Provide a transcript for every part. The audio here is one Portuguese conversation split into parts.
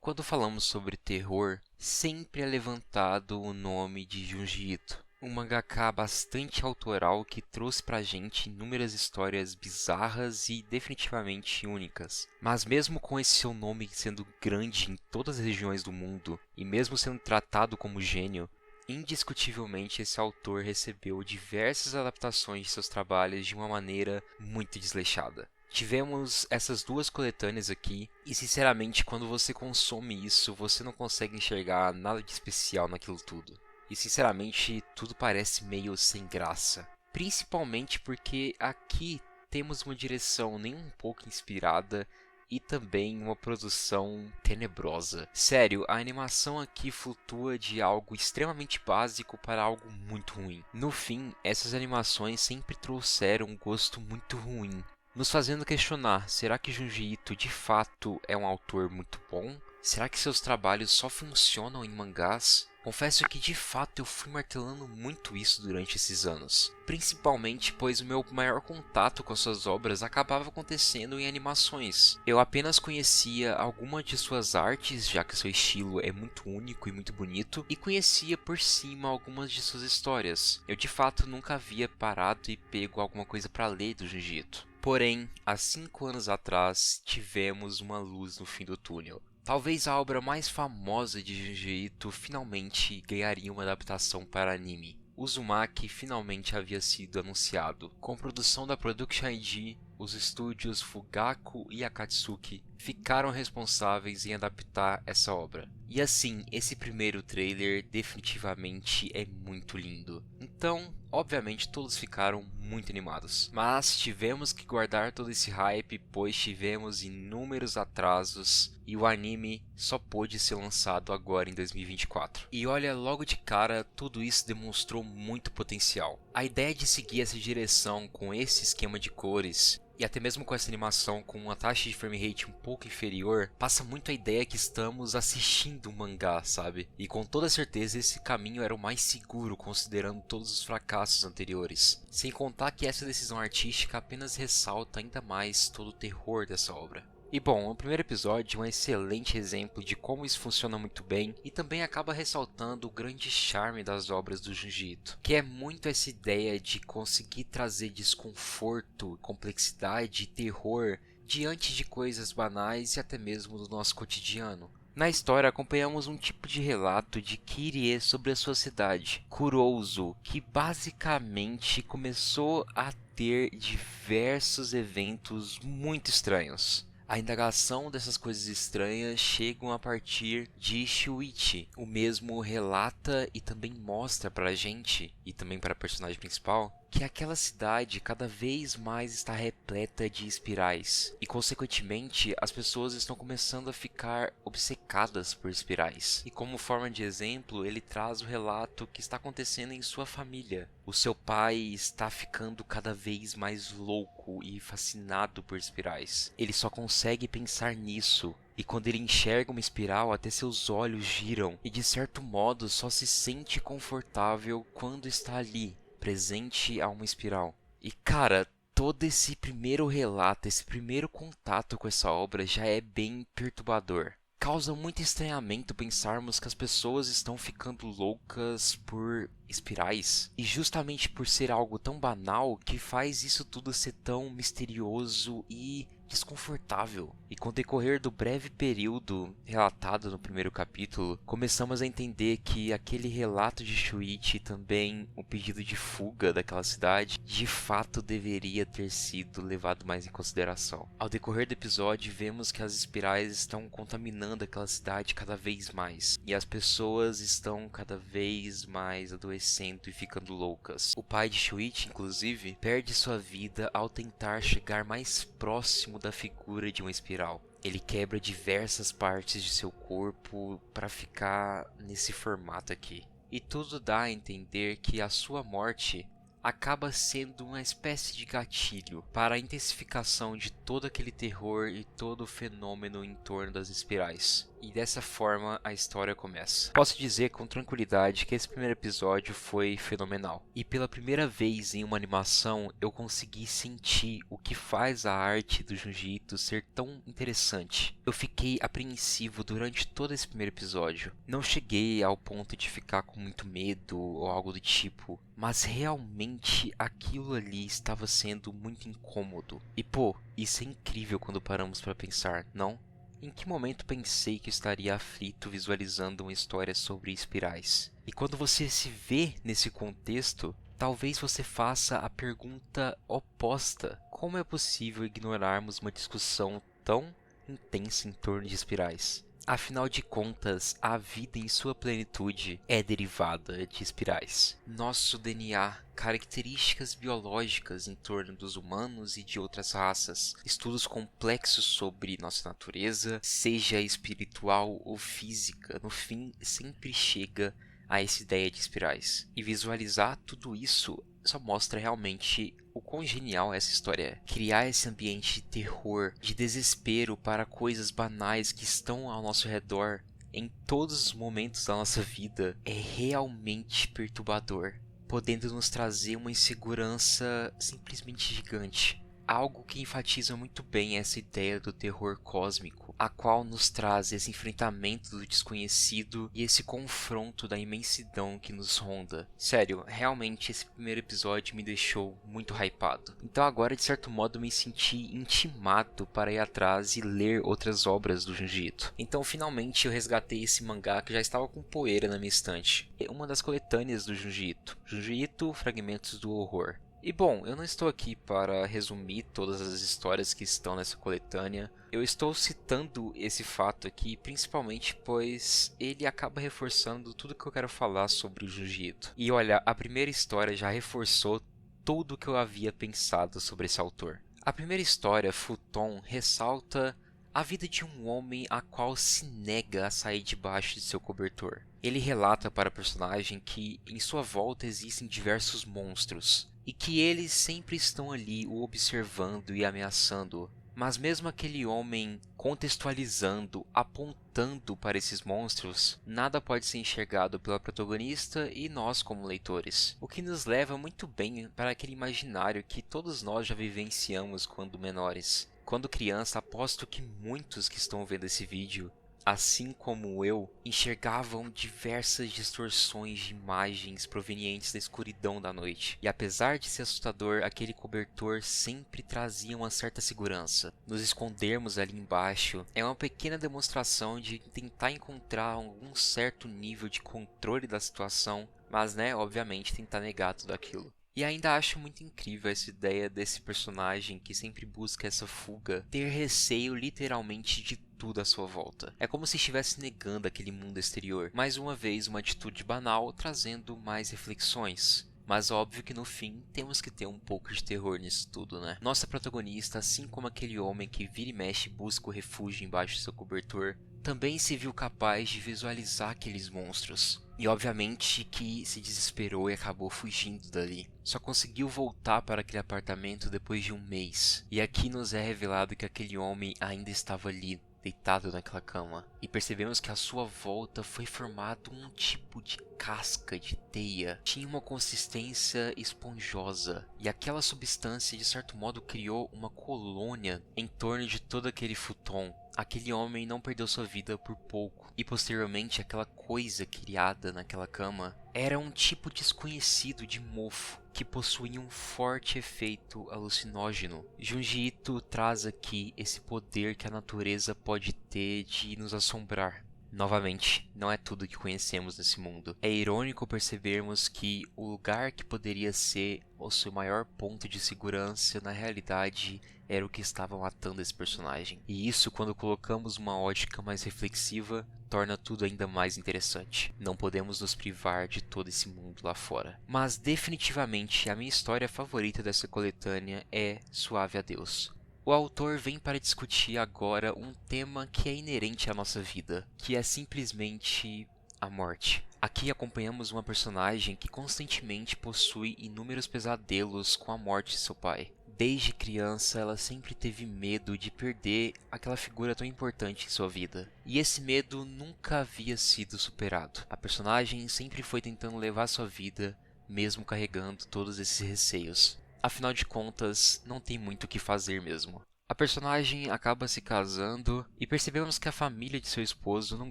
Quando falamos sobre terror, sempre é levantado o nome de Junji Ito, um mangaka bastante autoral que trouxe pra gente inúmeras histórias bizarras e definitivamente únicas. Mas mesmo com esse seu nome sendo grande em todas as regiões do mundo, e mesmo sendo tratado como gênio, indiscutivelmente esse autor recebeu diversas adaptações de seus trabalhos de uma maneira muito desleixada. Tivemos essas duas coletâneas aqui, e sinceramente, quando você consome isso, você não consegue enxergar nada de especial naquilo tudo. E sinceramente, tudo parece meio sem graça. Principalmente porque aqui temos uma direção nem um pouco inspirada e também uma produção tenebrosa. Sério, a animação aqui flutua de algo extremamente básico para algo muito ruim. No fim, essas animações sempre trouxeram um gosto muito ruim, nos fazendo questionar: será que Junji Ito de fato é um autor muito bom? Será que seus trabalhos só funcionam em mangás? Confesso que de fato eu fui martelando muito isso durante esses anos, principalmente pois o meu maior contato com suas obras acabava acontecendo em animações. Eu apenas conhecia algumas de suas artes, já que seu estilo é muito único e muito bonito, e conhecia por cima algumas de suas histórias. Eu de fato nunca havia parado e pego alguma coisa para ler do Junji Ito. Porém, há 5 anos atrás, tivemos uma luz no fim do túnel. Talvez a obra mais famosa de Junji Ito finalmente ganharia uma adaptação para anime. Uzumaki finalmente havia sido anunciado. Com produção da Production ID, os estúdios Fugaku e Akatsuki ficaram responsáveis em adaptar essa obra. E assim, esse primeiro trailer definitivamente é muito lindo. Então, obviamente todos ficaram muito animados. Mas tivemos que guardar todo esse hype, pois tivemos inúmeros atrasos e o anime só pôde ser lançado agora em 2024. E olha, logo de cara, tudo isso demonstrou muito potencial. A ideia de seguir essa direção com esse esquema de cores, e até mesmo com essa animação com uma taxa de frame rate um pouco inferior, passa muito a ideia que estamos assistindo um mangá, sabe? E com toda certeza esse caminho era o mais seguro, considerando todos os fracassos anteriores. Sem contar que essa decisão artística apenas ressalta ainda mais todo o terror dessa obra. E bom, o primeiro episódio é um excelente exemplo de como isso funciona muito bem e também acaba ressaltando o grande charme das obras do Junji Ito, que é muito essa ideia de conseguir trazer desconforto, complexidade e terror diante de coisas banais e até mesmo do nosso cotidiano. Na história, acompanhamos um tipo de relato de Kirie sobre a sua cidade, Kurouzu, que basicamente começou a ter diversos eventos muito estranhos. A indagação dessas coisas estranhas chegam a partir de Shuichi. O mesmo relata e também mostra pra gente, e também para a personagem principal, que aquela cidade cada vez mais está repleta de espirais. E consequentemente, as pessoas estão começando a ficar obcecadas por espirais. E como forma de exemplo, ele traz o relato que está acontecendo em sua família. O seu pai está ficando cada vez mais louco e fascinado por espirais. Ele só consegue pensar nisso. E quando ele enxerga uma espiral, até seus olhos giram. E de certo modo só se sente confortável quando está ali, presente a uma espiral. E cara, todo esse primeiro relato, esse primeiro contato com essa obra já é bem perturbador. Causa muito estranhamento pensarmos que as pessoas estão ficando loucas por espirais. E justamente por ser algo tão banal que faz isso tudo ser tão misterioso e desconfortável. E com o decorrer do breve período relatado no primeiro capítulo, começamos a entender que aquele relato de Shuichi e também o pedido de fuga daquela cidade de fato deveria ter sido levado mais em consideração. Ao decorrer do episódio, vemos que as espirais estão contaminando aquela cidade cada vez mais, e as pessoas estão cada vez mais adoecendo e ficando loucas. O pai de Shuichi, inclusive, perde sua vida ao tentar chegar mais próximo da figura de uma espiral. Ele quebra diversas partes de seu corpo para ficar nesse formato aqui. E tudo dá a entender que a sua morte acaba sendo uma espécie de gatilho para a intensificação de todo aquele terror e todo o fenômeno em torno das espirais. E dessa forma a história começa. Posso dizer com tranquilidade que esse primeiro episódio foi fenomenal. E pela primeira vez em uma animação eu consegui sentir o que faz a arte do Junji Ito ser tão interessante. Eu fiquei apreensivo durante todo esse primeiro episódio. Não cheguei ao ponto de ficar com muito medo ou algo do tipo, mas realmente aquilo ali estava sendo muito incômodo. E pô, isso é incrível quando paramos para pensar, não? Em que momento pensei que estaria aflito visualizando uma história sobre espirais? E quando você se vê nesse contexto, talvez você faça a pergunta oposta: como é possível ignorarmos uma discussão tão intensa em torno de espirais? Afinal de contas, a vida em sua plenitude é derivada de espirais. Nosso DNA, características biológicas em torno dos humanos e de outras raças, estudos complexos sobre nossa natureza, seja espiritual ou física, no fim sempre chega a essa ideia de espirais. E visualizar tudo isso só mostra realmente o quão genial essa história é. Criar esse ambiente de terror, de desespero para coisas banais que estão ao nosso redor em todos os momentos da nossa vida é realmente perturbador, podendo nos trazer uma insegurança simplesmente gigante. Algo que enfatiza muito bem essa ideia do terror cósmico, a qual nos traz esse enfrentamento do desconhecido e esse confronto da imensidão que nos ronda. Sério, realmente esse primeiro episódio me deixou muito hypado. Então agora, de certo modo, me senti intimado para ir atrás e ler outras obras do Junji Ito. Então finalmente eu resgatei esse mangá que já estava com poeira na minha estante. É uma das coletâneas do Junji Ito. Junji Ito, Fragmentos do Horror. E bom, eu não estou aqui para resumir todas as histórias que estão nessa coletânea. Eu estou citando esse fato aqui principalmente pois ele acaba reforçando tudo que eu quero falar sobre o Junji Ito. E olha, a primeira história já reforçou tudo o que eu havia pensado sobre esse autor. A primeira história, Futon, ressalta a vida de um homem a qual se nega a sair debaixo de seu cobertor. Ele relata para a personagem que em sua volta existem diversos monstros e que eles sempre estão ali o observando e ameaçando-o. Mas mesmo aquele homem contextualizando, apontando para esses monstros, nada pode ser enxergado pela protagonista e nós como leitores. O que nos leva muito bem para aquele imaginário que todos nós já vivenciamos quando menores. Quando criança, aposto que muitos que estão vendo esse vídeo, assim como eu, enxergavam diversas distorções de imagens provenientes da escuridão da noite. E apesar de ser assustador, aquele cobertor sempre trazia uma certa segurança. Nos escondermos ali embaixo é uma pequena demonstração de tentar encontrar algum certo nível de controle da situação, mas obviamente tentar negar tudo aquilo. E ainda acho muito incrível essa ideia desse personagem que sempre busca essa fuga, ter receio literalmente de tudo à sua volta. É como se estivesse negando aquele mundo exterior. Mais uma vez, uma atitude banal trazendo mais reflexões. Mas óbvio que no fim temos que ter um pouco de terror nisso tudo, né? Nossa protagonista, assim como aquele homem que vira e mexe e busca o refúgio embaixo do seu cobertor, também se viu capaz de visualizar aqueles monstros. E obviamente que se desesperou e acabou fugindo dali. Só conseguiu voltar para aquele apartamento depois de um mês. E aqui nos é revelado que aquele homem ainda estava ali, deitado naquela cama. E percebemos que à sua volta foi formado um tipo de casca de teia. Tinha uma consistência esponjosa. E aquela substância de certo modo criou uma colônia em torno de todo aquele futon. Aquele homem não perdeu sua vida por pouco, e posteriormente aquela coisa criada naquela cama era um tipo desconhecido de mofo que possuía um forte efeito alucinógeno. Junji Ito traz aqui esse poder que a natureza pode ter de nos assombrar. Novamente, não é tudo que conhecemos nesse mundo. É irônico percebermos que o lugar que poderia ser o seu maior ponto de segurança, na realidade, era o que estava matando esse personagem. E isso, quando colocamos uma ótica mais reflexiva, torna tudo ainda mais interessante. Não podemos nos privar de todo esse mundo lá fora. Mas definitivamente a minha história favorita dessa coletânea é Suave a Deus. O autor vem para discutir agora um tema que é inerente à nossa vida, que é simplesmente a morte. Aqui acompanhamos uma personagem que constantemente possui inúmeros pesadelos com a morte de seu pai. Desde criança, ela sempre teve medo de perder aquela figura tão importante em sua vida. E esse medo nunca havia sido superado. A personagem sempre foi tentando levar sua vida, mesmo carregando todos esses receios. Afinal de contas, não tem muito o que fazer mesmo. A personagem acaba se casando e percebemos que a família de seu esposo não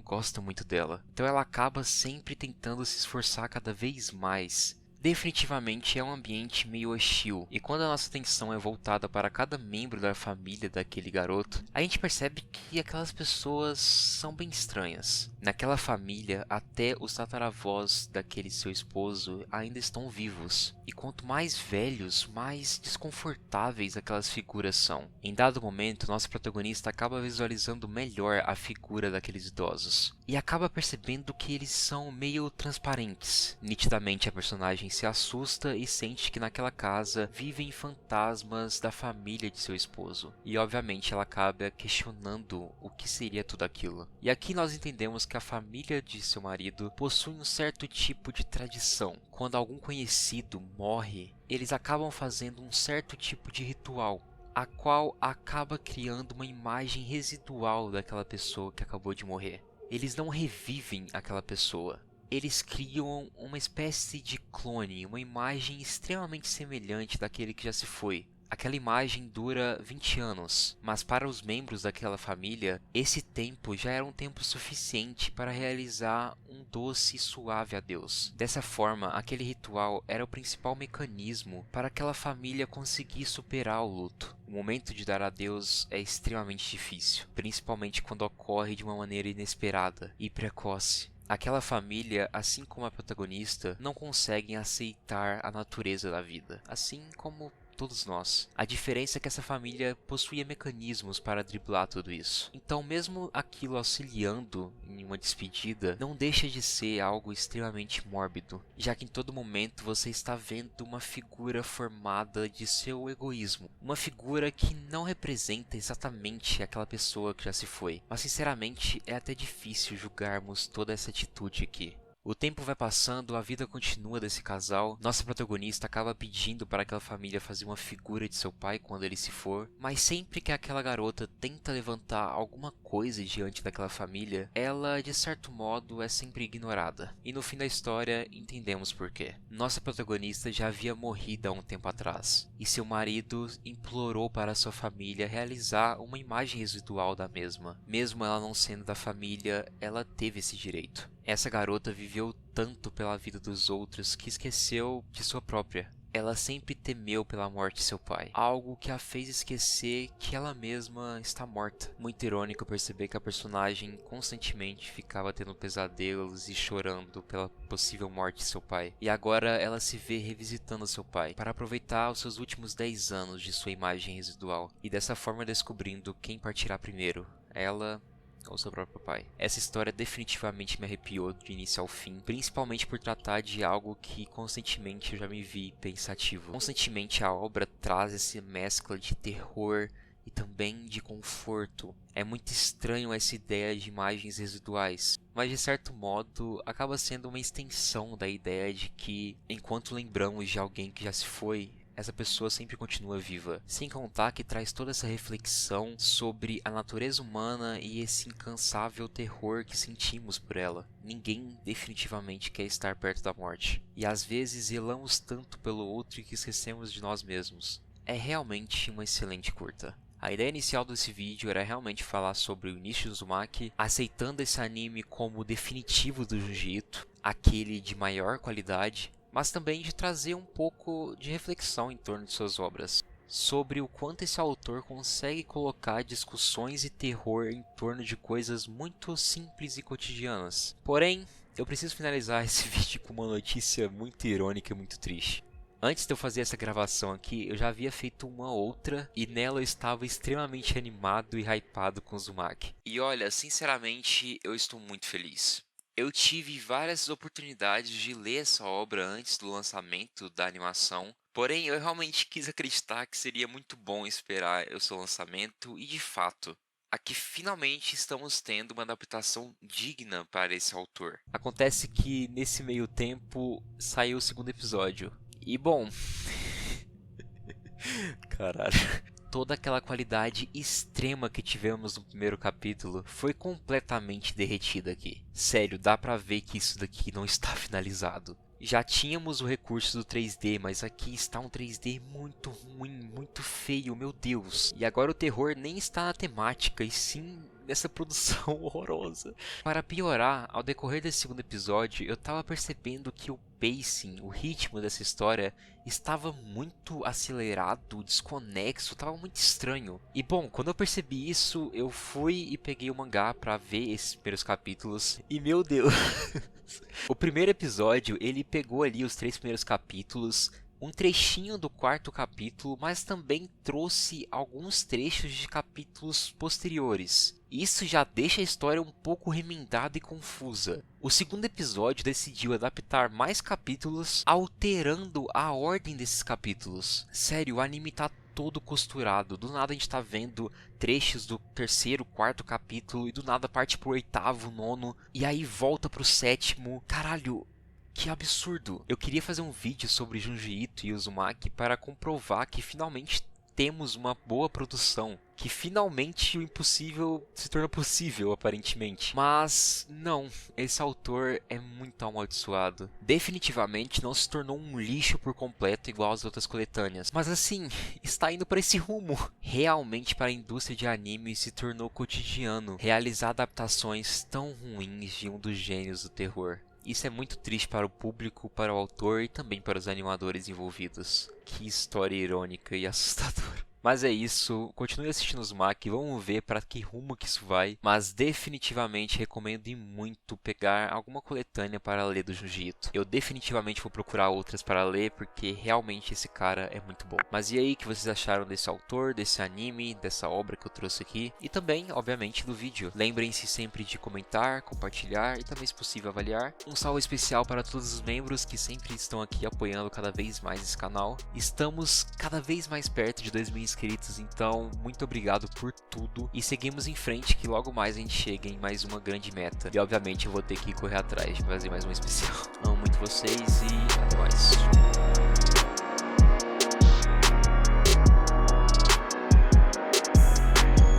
gosta muito dela. Então ela acaba sempre tentando se esforçar cada vez mais. Definitivamente é um ambiente meio hostil, e quando a nossa atenção é voltada para cada membro da família daquele garoto, a gente percebe que aquelas pessoas são bem estranhas. Naquela família, até os tataravós daquele seu esposo ainda estão vivos, e quanto mais velhos, mais desconfortáveis aquelas figuras são. Em dado momento, nosso protagonista acaba visualizando melhor a figura daqueles idosos, e acaba percebendo que eles são meio transparentes. Nitidamente a personagem se assusta e sente que naquela casa vivem fantasmas da família de seu esposo. E obviamente ela acaba questionando o que seria tudo aquilo. E aqui nós entendemos que a família de seu marido possui um certo tipo de tradição. Quando algum conhecido morre, eles acabam fazendo um certo tipo de ritual, a qual acaba criando uma imagem residual daquela pessoa que acabou de morrer. Eles não revivem aquela pessoa. Eles criam uma espécie de clone, uma imagem extremamente semelhante daquele que já se foi. Aquela imagem dura 20 anos, mas para os membros daquela família, esse tempo já era um tempo suficiente para realizar um doce e suave adeus. Dessa forma, aquele ritual era o principal mecanismo para aquela família conseguir superar o luto. O momento de dar adeus é extremamente difícil, principalmente quando ocorre de uma maneira inesperada e precoce. Aquela família, assim como a protagonista, não conseguem aceitar a natureza da vida, assim como todos nós. A diferença é que essa família possuía mecanismos para driblar tudo isso. Então, mesmo aquilo auxiliando em uma despedida, não deixa de ser algo extremamente mórbido, já que em todo momento você está vendo uma figura formada de seu egoísmo, uma figura que não representa exatamente aquela pessoa que já se foi. Mas sinceramente, é até difícil julgarmos toda essa atitude aqui. O tempo vai passando, a vida continua desse casal. Nossa protagonista acaba pedindo para aquela família fazer uma figura de seu pai quando ele se for, mas sempre que aquela garota tenta levantar alguma coisa diante daquela família, ela de certo modo é sempre ignorada. E no fim da história entendemos por quê. Nossa protagonista já havia morrido há um tempo atrás, e seu marido implorou para sua família realizar uma imagem residual da mesma. Mesmo ela não sendo da família, ela teve esse direito. Essa garota viveu tanto pela vida dos outros que esqueceu de sua própria. Ela sempre temeu pela morte de seu pai, algo que a fez esquecer que ela mesma está morta. Muito irônico perceber que a personagem constantemente ficava tendo pesadelos e chorando pela possível morte de seu pai. E agora ela se vê revisitando seu pai para aproveitar os seus últimos 10 anos de sua imagem residual e dessa forma descobrindo quem partirá primeiro, ela ou seu próprio pai. Essa história definitivamente me arrepiou de início ao fim, principalmente por tratar de algo que constantemente eu já me vi pensativo. Constantemente a obra traz essa mescla de terror e também de conforto. É muito estranho essa ideia de imagens residuais, mas de certo modo acaba sendo uma extensão da ideia de que, enquanto lembramos de alguém que já se foi, essa pessoa sempre continua viva. Sem contar que traz toda essa reflexão sobre a natureza humana e esse incansável terror que sentimos por ela. Ninguém definitivamente quer estar perto da morte. E às vezes zelamos tanto pelo outro que esquecemos de nós mesmos. É realmente uma excelente curta. A ideia inicial desse vídeo era realmente falar sobre o início do Uzumaki, aceitando esse anime como o definitivo do Junji Ito, aquele de maior qualidade, mas também de trazer um pouco de reflexão em torno de suas obras, sobre o quanto esse autor consegue colocar discussões e terror em torno de coisas muito simples e cotidianas. Porém, eu preciso finalizar esse vídeo com uma notícia muito irônica e muito triste. Antes de eu fazer essa gravação aqui, eu já havia feito uma outra e nela eu estava extremamente animado e hypado com o Uzumaki. E olha, sinceramente, eu estou muito feliz. Eu tive várias oportunidades de ler essa obra antes do lançamento da animação, porém eu realmente quis acreditar que seria muito bom esperar o seu lançamento e de fato, aqui finalmente estamos tendo uma adaptação digna para esse autor. Acontece que nesse meio tempo saiu o segundo episódio. E bom, Caralho. Toda aquela qualidade extrema que tivemos no primeiro capítulo foi completamente derretida aqui. Sério, dá pra ver que isso daqui não está finalizado. Já tínhamos o recurso do 3D, mas aqui está um 3D muito ruim, muito feio, meu Deus. E agora o terror nem está na temática, e sim nessa produção horrorosa. Para piorar, ao decorrer desse segundo episódio, eu tava percebendo que o pacing, o ritmo dessa história estava muito acelerado, desconexo, tava muito estranho. E bom, quando eu percebi isso, eu fui e peguei o mangá pra ver esses primeiros capítulos, e meu Deus... O primeiro episódio, ele pegou ali os 3 primeiros capítulos, um trechinho do quarto capítulo, mas também trouxe alguns trechos de capítulos posteriores. Isso já deixa a história um pouco remendada e confusa. O segundo episódio decidiu adaptar mais capítulos, alterando a ordem desses capítulos. Sério, o anime tá todo costurado. Do nada a gente tá vendo trechos do terceiro, quarto capítulo e do nada parte pro oitavo, nono e aí volta pro sétimo. Caralho, que absurdo. Eu queria fazer um vídeo sobre Junji Ito e Uzumaki para comprovar que finalmente temos uma boa produção, que finalmente o impossível se torna possível, aparentemente. Mas não, esse autor é muito amaldiçoado. Definitivamente não se tornou um lixo por completo igual às outras coletâneas. Mas assim, está indo para esse rumo. Realmente para a indústria de anime se tornou cotidiano realizar adaptações tão ruins de um dos gênios do terror. Isso é muito triste para o público, para o autor e também para os animadores envolvidos. Que história irônica e assustadora. Mas é isso, continue assistindo Uzumaki, vamos ver para que rumo que isso vai. Mas definitivamente recomendo e muito pegar alguma coletânea para ler do Junji Ito. Eu definitivamente vou procurar outras para ler, porque realmente esse cara é muito bom. Mas e aí, o que vocês acharam desse autor, desse anime, dessa obra que eu trouxe aqui? E também, obviamente, do vídeo. Lembrem-se sempre de comentar, compartilhar e também, se possível, avaliar. Um salve especial para todos os membros que sempre estão aqui apoiando cada vez mais esse canal. Estamos cada vez mais perto de 2.000 inscritos, então muito obrigado por tudo e seguimos em frente que logo mais a gente chega em mais uma grande meta e obviamente eu vou ter que correr atrás de fazer mais um especial. Amo muito vocês e até mais.